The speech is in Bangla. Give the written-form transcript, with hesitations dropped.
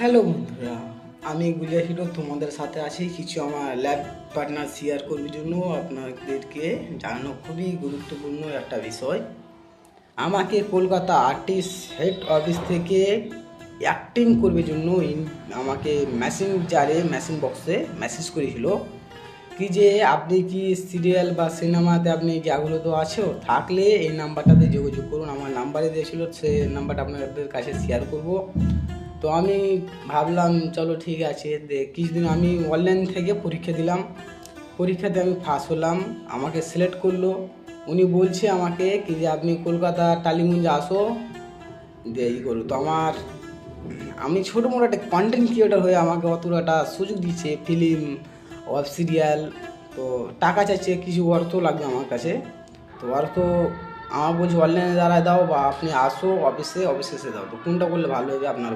হ্যালো বন্ধুরা, আমি গুলিয়া হিরো তোমাদের সাথে আছি। কিছু আমার ল্যাব পার্টনার শেয়ার করবার জন্য আপনাদেরকে জানানো খুবই গুরুত্বপূর্ণ একটা বিষয়। আমাকে কলকাতা আর্টিস্ট হেড অফিস থেকে অ্যাক্টিং করবার জন্য আমাকে মেশিন বক্সে মেসেজ করেছিল কি যে আপনি কি সিরিয়াল বা সিনেমাতে আপনি যেগুলো তো আছো থাকলে এই নাম্বারটাতে যোগাযোগ করুন। আমার নাম্বারে দিয়েছিল, সে নাম্বারটা আপনাদের কাছে শেয়ার করব। তো আমি ভাবলাম চলো ঠিক আছে, কিছুদিন আমি অনলাইন থেকে পরীক্ষা দিলাম। পরীক্ষাতে আমি ফার্স্ট হলাম, আমাকে সিলেক্ট করলো। উনি বলছে আমাকে কি যে আপনি কলকাতা টালিগঞ্জে আসো, দিয়ে করো। তো আমি ছোটো মোটো একটা কন্টেন্ট ক্রিয়েটার হয়ে আমাকে অতটা একটা সুযোগ দিচ্ছে ফিল্ম, ওয়েব সিরিয়াল। তো টাকা চাইছে, কিছু অর্থ লাগবে আমার কাছে। তো অর্থ আমার বলছে অনলাইনে দ্বারা দাও বা আপনি আসো অফিসে এসে দাও। তো কোনটা করলে ভালো হবে আপনার